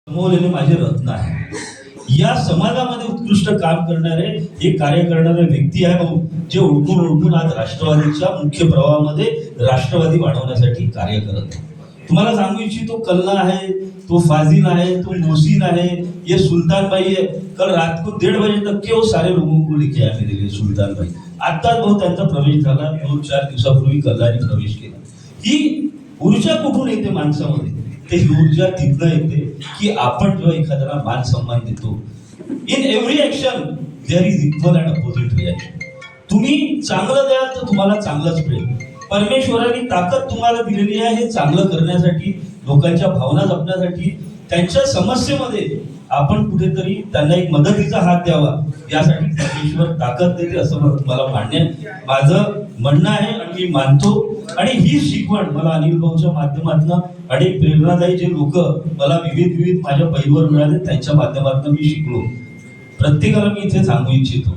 गमावलेले माझे रत्न आहे. या समाजामध्ये उत्कृष्ट काम करणारे एक कार्य करणारे व्यक्ती आहे भाऊ, जे उठून आज राष्ट्रवादीच्या मुख्य प्रवाहामध्ये राष्ट्रवादी वाढवण्यासाठी कार्य करत आहे. तुम्हाला सांगू इच्छितो, कल्ला आहे, तो फाजिल आहे, तो मोहसिन आहे, ये सुलतान भाई है. कल रात को 1:30 बजे तक के वो सारे लोगों को लेके आए मेरे लिए सुलतान भाई. आताच भाऊ त्यांचा प्रवेश झाला, 2-4 दिवसापूर्वी कल्लाने प्रवेश केला. ही ऊर्जा कुठून येते माणसामध्ये? ते ऊर्जा तिथनं येते की आपण जेव्हा एखाद्याला मान सन्मान देतो, in every action there is equal and opposite reaction. तुम्ही चांगलं द्याल तर तुम्हाला चांगलंच मिळेल. परमेश्वराने ताकद तुम्हाला दिलेली आहे हे चांगलं करण्यासाठी, लोकांच्या भावना जपण्यासाठी. त्यांच्या समस्येमध्ये आपण कुठेतरी त्यांना एक मदतीचा हात द्यावा, यासाठी परमेश्वर ताकद देते असं मला मान्य माझं म्हणणं आहे आणि मी मानतो. आणि ही शिकवण मला अनिल भाऊच्या माध्यमातून अनेक प्रेरणादायी जे लोक मला विविध माझ्या पैलूवर मिळाले त्यांच्या माध्यमातून मी शिकलो. प्रत्येकाला मी इथे सांगू इच्छितो,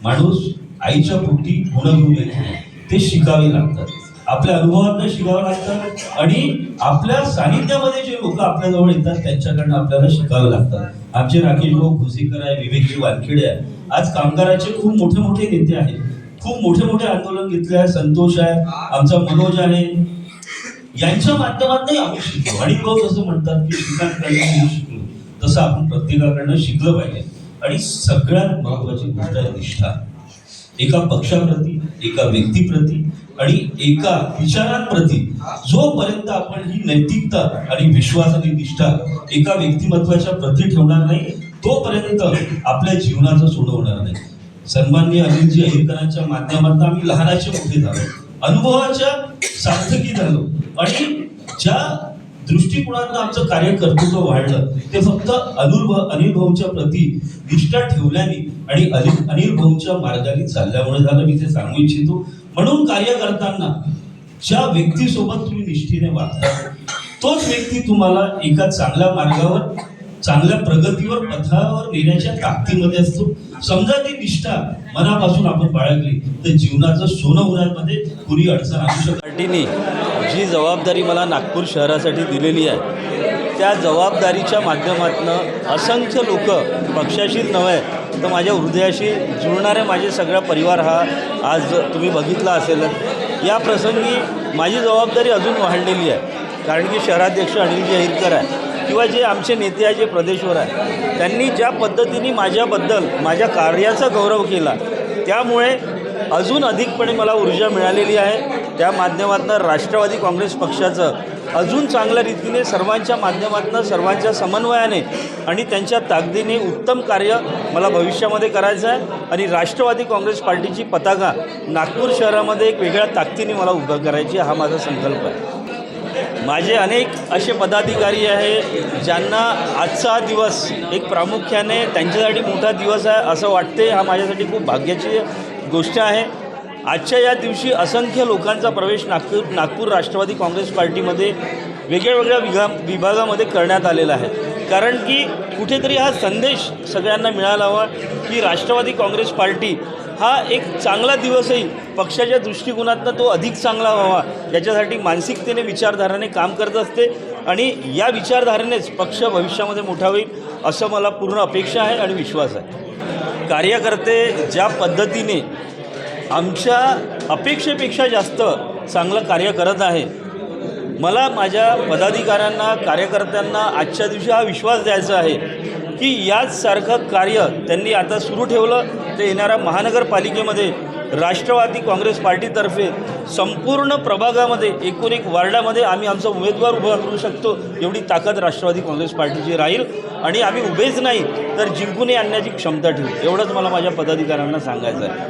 माणूस आईच्या पोटी गुण घेऊन येत नाही, ते शिकावे लागतात, आपल्या अनुभवातून शिकावं लागतं. आणि आपल्या सानिध्यामध्ये जे लोक आपल्या जवळ येतात त्यांच्याकडनं आपल्याला शिकावं लागतं. आमचे राकेश भाऊ भोसीकर आहे, विवेकजी वानखेडे आहे, आज कामगाराचे खूप मोठे नेते आहेत, खूप मोठे आंदोलन घेतले आहे. संतोष आहे, आमचा मनोज आहे, यांच्या माध्यमातून आम्ही शिकलो. आणि लोक असं म्हणतात की शिकायला शिकलो, तसं आपण प्रत्येकाकडनं शिकलं पाहिजे. आणि सगळ्यात महत्वाची गोष्ट आहे निष्ठा. एका पक्षाप्रती, एका व्यक्तीप्रती आणि एका विचारांप्रती जोपर्यंत आपण ही नैतिकता आणि विश्वास आणि निष्ठा एका व्यक्तिमत्वाच्या प्रती ठेवणार नाही, तोपर्यंत आपल्या जीवनाचं सोनं होणार नाही. सन्माननीय अनिलजी अहिरकरांच्या माध्यमातून आम्ही लहानाचे मोठे झालो, अनुभवाच्या सार्थकी झालो. आणि ज्या दृष्टिकोनातून आमचं कार्य कर्तृत्व वाढलं ते फक्त अनिल भाऊच्या प्रती निष्ठा ठेवल्याने आणि अनिल भाऊच्या मार्गाने चालल्यामुळे झालं. मी ते सांगू इच्छितो. म्हणून कार्य करताना ज्या व्यक्तीसोबत तुम्ही निष्ठेने वागता, तोच व्यक्ती तुम्हाला एका चांगल्या मार्गावर, चांगल्या प्रगतीवर, पथावर नेण्याच्या ताकदीमध्ये असतो. समजा ती निष्ठा मनापासून आपण बाळगली तर जीवनाचं सोनं होण्यामध्ये कुणी अडचण आणू शकत. पार्टीने जी जबाबदारी मला नागपूर शहरासाठी दिलेली आहे, त्या जबाबदारीच्या माध्यमातून असंख्य लोक पक्षाशीच नव्हे तर माझ्या हृदयाशी जुळणारे माझे सगळा परिवार हा आज तुम्ही बघितला असेल. या प्रसंगी माझी जबाबदारी अजून वाढलेली आहे, कारण की शहराध्यक्ष अनिलजी अहिरकर आहे किंवा जे आमचे नेते आहे, जे प्रदेशवर आहे, त्यांनी ज्या पद्धतीने माझ्याबद्दल माझ्या कार्याचा गौरव केला, त्यामुळे अजून अधिकपणे मला ऊर्जा मिळालेली आहे. त्या माध्यमातून राष्ट्रवादी काँग्रेस पक्षाचं अजून चांगल्या रीतीने सर्वांच्या माध्यमातून, सर्वांच्या समन्वयाने आणि त्यांच्या ताकदीने उत्तम कार्य मला भविष्यामध्ये करायचं आहे. आणि राष्ट्रवादी काँग्रेस पार्टीची पताका नागपूर शहरामध्ये एक वेगळ्या ताकदीने मला उभं करायची, हा माझा संकल्प आहे. माझे अनेक असे पदाधिकारी आहे ज्यांना आजचा हा दिवस एक प्रामुख्याने त्यांच्यासाठी मोठा दिवस आहे असं वाटते. हा माझ्यासाठी खूप भाग्याची गोष्ट आहे. आजच्या या असंख्य लोकांचा प्रवेश नागपूर राष्ट्रवादी काँग्रेस पार्टीमध्ये वेगळ्या विभागामध्ये करण्यात आलेला आहे. कारण की कुठेतरी हा संदेश सगळ्यांना मिळाला हवा की राष्ट्रवादी काँग्रेस पार्टी हा एक चांगला दिवसही पक्षाच्या दृष्टिकोनातून तो अधिक चांगला व्हावा, याच्यासाठी मानसिकतेने, विचारधाराने काम करत असते. आणि या विचारधारेनेच पक्ष भविष्यामध्ये मोठा होईल असं मला पूर्ण अपेक्षा आहे आणि विश्वास आहे. कार्यकर्ते ज्या पद्धतीने आमच्या अपेक्षेपेक्षा जास्त चांगलं कार्य करत आहे, मला माझ्या पदाधिकाऱ्यांना, कार्यकर्त्यांना आजच्या दिवशी हा विश्वास द्यायचा आहे की याचसारखं कार्य त्यांनी आता सुरू ठेवलं ते येणाऱ्या महानगरपालिकेमध्ये राष्ट्रवादी काँग्रेस पार्टीतर्फे संपूर्ण प्रभागामध्ये, एकूण एक वार्डामध्ये आम्ही आमचा उमेदवार उभा करू शकतो, एवढी ताकद राष्ट्रवादी काँग्रेस पार्टीची राहील. आणि आम्ही उभेच नाही तर जिंकूनही आणण्याची क्षमता ठेवू, एवढंच मला माझ्या पदाधिकाऱ्यांना सांगायचं आहे.